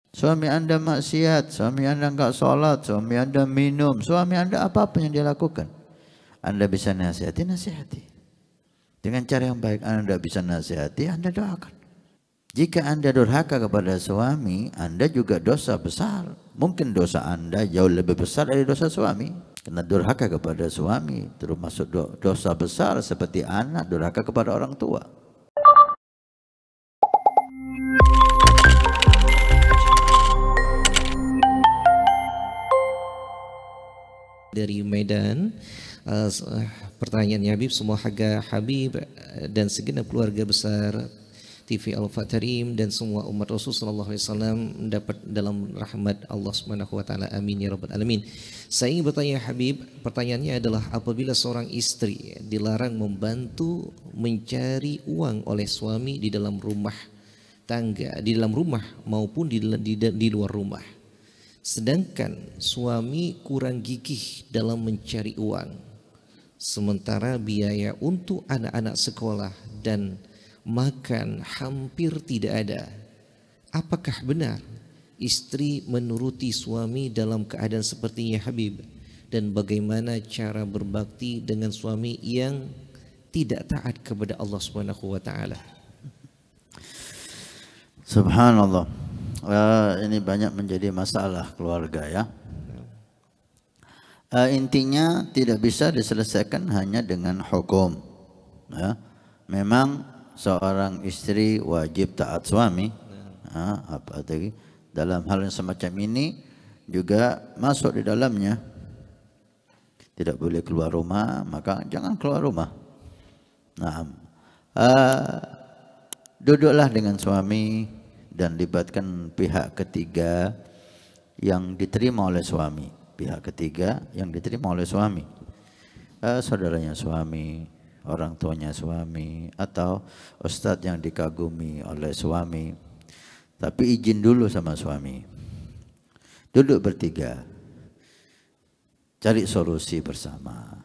Suami Anda maksiat, suami Anda enggak sholat, suami Anda minum, suami Anda apa-apa yang dia lakukan, Anda bisa nasihati, nasihati. Dengan cara yang baik. Anda tidak bisa nasihati, Anda doakan. Jika Anda durhaka kepada suami, Anda juga dosa besar. Mungkin dosa Anda jauh lebih besar dari dosa suami. Karena durhaka kepada suami termasuk dosa besar seperti anak durhaka kepada orang tua. Dari Medan, pertanyaannya Habib, semoga Habib dan segenap keluarga besar TV Al-Fatarim dan semua umat Rasul sallallahu alaihi wasallam mendapat dalam rahmat Allah Subhanahu wa taala. Amin ya rabbal alamin. Saya ingin bertanya Habib, pertanyaannya adalah apabila seorang istri dilarang membantu mencari uang oleh suami di dalam rumah tangga, di dalam rumah maupun di luar rumah, sedangkan suami kurang gigih dalam mencari uang, sementara biaya untuk anak-anak sekolah dan makan hampir tidak ada, apakah benar istri menuruti suami dalam keadaan sepertinya Habib? Dan bagaimana cara berbakti dengan suami yang tidak taat kepada Allah Subhanahu wa taala? Subhanallah. Ini banyak menjadi masalah keluarga ya. Intinya tidak bisa diselesaikan hanya dengan hukum ya. Memang seorang istri wajib taat suami. Apa tadi? Dalam hal yang semacam ini juga masuk di dalamnya. Tidak boleh keluar rumah, maka jangan keluar rumah. Nah, duduklah dengan suami dan libatkan pihak ketiga yang diterima oleh suami. Pihak ketiga yang diterima oleh suami, saudaranya suami, orang tuanya suami, atau ustadz yang dikagumi oleh suami. Tapi izin dulu sama suami. Duduk bertiga, cari solusi bersama.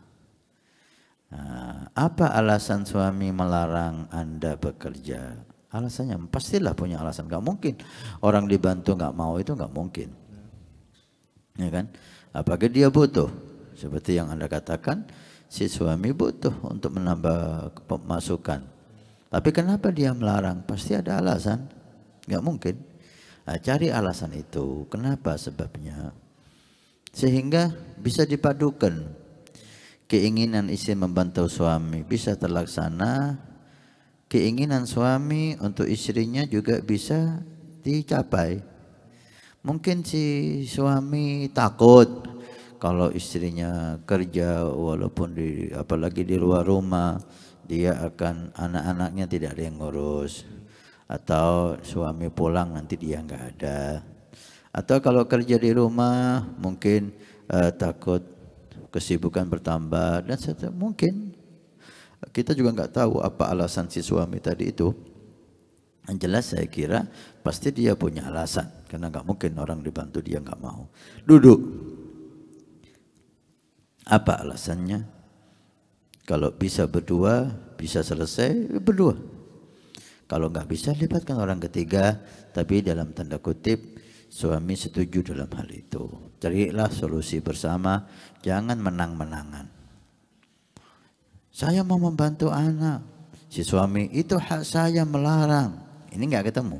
Apa alasan suami melarang Anda bekerja? Alasannya pastilah punya alasan. Gak mungkin orang dibantu gak mau, itu gak mungkin, ya kan? Apakah dia butuh? Seperti yang Anda katakan, si suami butuh untuk menambah pemasukan. Tapi kenapa dia melarang? Pasti ada alasan. Gak mungkin. Cari alasan itu. Kenapa sebabnya? Sehingga bisa dipadukan. Keinginan istri membantu suami bisa terlaksana. Keinginan suami untuk istrinya juga bisa dicapai. Mungkin si suami takut kalau istrinya kerja walaupun apalagi di luar rumah, dia akan anak-anaknya tidak ada yang ngurus, atau suami pulang nanti dia nggak ada, atau kalau kerja di rumah mungkin takut kesibukan bertambah dan mungkin kita juga nggak tahu apa alasan si suami tadi itu. Yang jelas saya kira pasti dia punya alasan, karena nggak mungkin orang dibantu dia nggak mau. Duduk. Apa alasannya? Kalau bisa berdua, bisa selesai berdua. Kalau nggak bisa, libatkan orang ketiga, tapi dalam tanda kutip suami setuju dalam hal itu. Carilah solusi bersama, jangan menang-menangan. Saya mau membantu anak, si suami itu hak saya melarang. Ini nggak ketemu.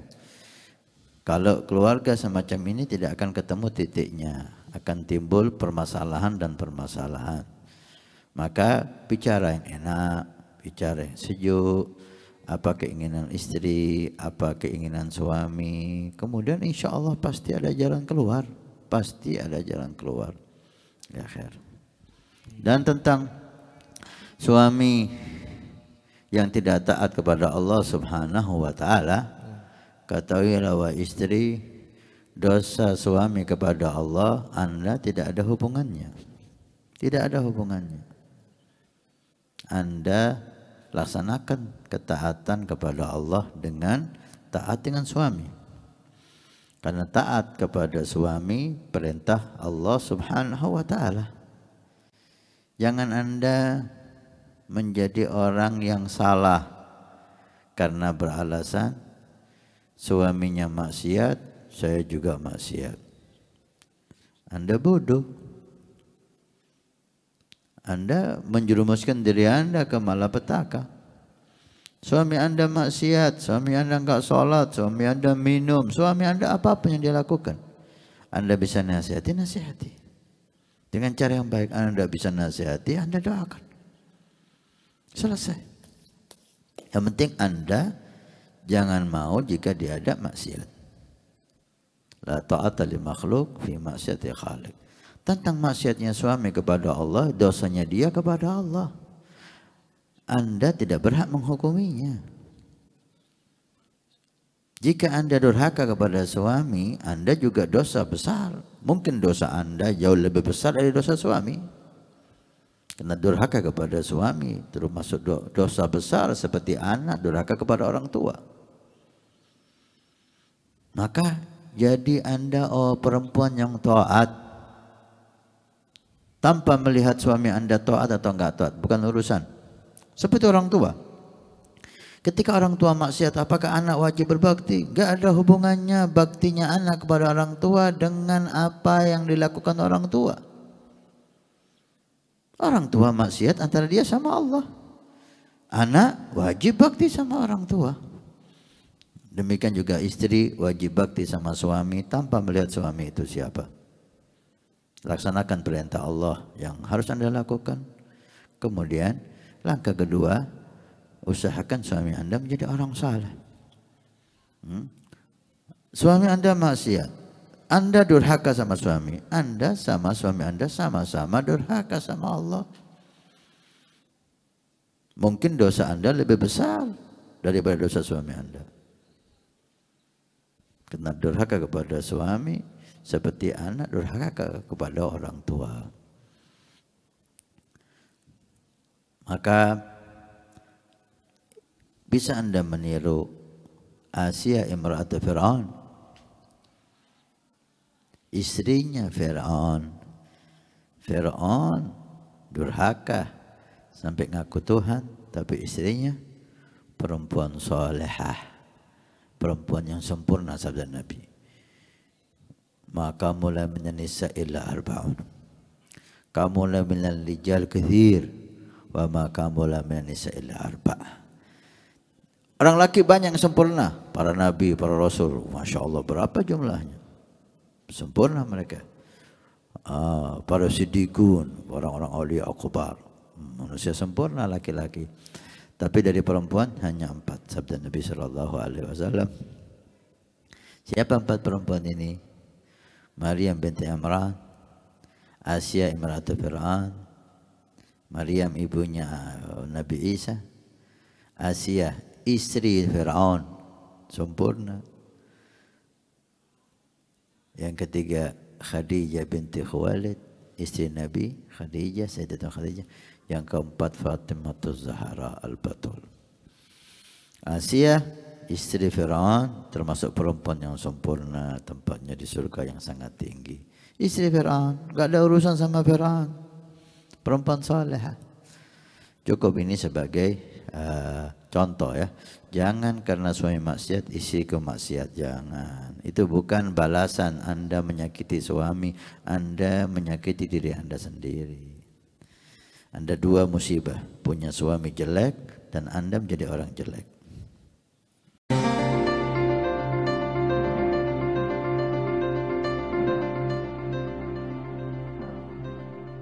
Kalau keluarga semacam ini tidak akan ketemu titiknya, akan timbul permasalahan dan permasalahan. Maka bicara yang enak, bicara yang sejuk, apa keinginan istri, apa keinginan suami, kemudian insya Allah pasti ada jalan keluar, pasti ada jalan keluar. Ya khair. Dan tentang suami yang tidak taat kepada Allah Subhanahu wa taala, ketahuilah wahai istri, dosa suami kepada Allah Anda tidak ada hubungannya. Tidak ada hubungannya. Anda laksanakan ketaatan kepada Allah dengan taat dengan suami. Karena taat kepada suami perintah Allah Subhanahu wa taala. Jangan Anda menjadi orang yang salah karena beralasan suaminya maksiat, saya juga maksiat. Anda bodoh. Anda menjerumuskan diri Anda ke malapetaka. Suami Anda maksiat, suami Anda enggak sholat, suami Anda minum, suami Anda apapun yang dia lakukan. Anda bisa nasihati, nasihati. Dengan cara yang baik. Anda bisa nasihati, Anda doakan. Selesai. Yang penting Anda jangan mau jika dia ada maksiat. La ta'ata li makhluk fi maksiati khaliq. Tentang maksiatnya suami kepada Allah, dosanya dia kepada Allah. Anda tidak berhak menghukuminya. Jika Anda durhaka kepada suami, Anda juga dosa besar. Mungkin dosa Anda jauh lebih besar dari dosa suami. Karena durhaka kepada suami termasuk dosa besar seperti anak durhaka kepada orang tua. Maka jadi Anda perempuan yang taat. Tanpa melihat suami Anda taat atau enggak taat. Bukan urusan. Seperti orang tua. Ketika orang tua maksiat, apakah anak wajib berbakti? Enggak ada hubungannya baktinya anak kepada orang tua dengan apa yang dilakukan orang tua. Orang tua maksiat antara dia sama Allah. Anak wajib bakti sama orang tua. Demikian juga istri wajib bakti sama suami tanpa melihat suami itu siapa. Laksanakan perintah Allah yang harus Anda lakukan. Kemudian langkah kedua, usahakan suami Anda menjadi orang saleh. Suami Anda maksiat, Anda durhaka sama suami, Anda sama suami Anda sama-sama durhaka sama Allah. Mungkin dosa Anda lebih besar daripada dosa suami Anda. Karena durhaka kepada suami seperti anak durhaka kepada orang tua. Maka bisa Anda meniru Asia imra'atu Fir'aun, istrinya Fir'aun. Fir'aun durhaka sampai ngaku Tuhan, tapi istrinya perempuan salehah, perempuan yang sempurna, sabda Nabi. Maka mulai menyanisa illa arba'un. Kamu la minal rijal kathir wa ma kamu la menyanisa illa arba'ah. Orang laki banyak yang sempurna, para nabi, para rasul, masya Allah berapa jumlahnya, sempurna mereka. Para siddiqun, orang-orang awliya akbar, manusia sempurna laki-laki. Tapi dari perempuan hanya 4, sabda Nabi Sallallahu Alaihi Wasallam. Siapa 4 perempuan ini? Maryam binti Imran, Asia imra'atu Fir'aun, Maryam ibunya Nabi Isa, Asia istri Fir'aun, sempurna. Yang ketiga Khadijah binti Khuwailid, istri Nabi Khadijah, Sayyidatuna Khadijah. Yang keempat Fatimah Zahra al-Batul. Asia istri Fir'aun termasuk perempuan yang sempurna, tempatnya di surga yang sangat tinggi. Istri Fir'aun, gak ada urusan sama Fir'aun, perempuan salehah. Cukup ini sebagai contoh ya. Jangan karena suami maksiat istriku maksiat, jangan. Itu bukan balasan Anda menyakiti suami, Anda menyakiti diri Anda sendiri. Anda 2 musibah, punya suami jelek dan Anda menjadi orang jelek.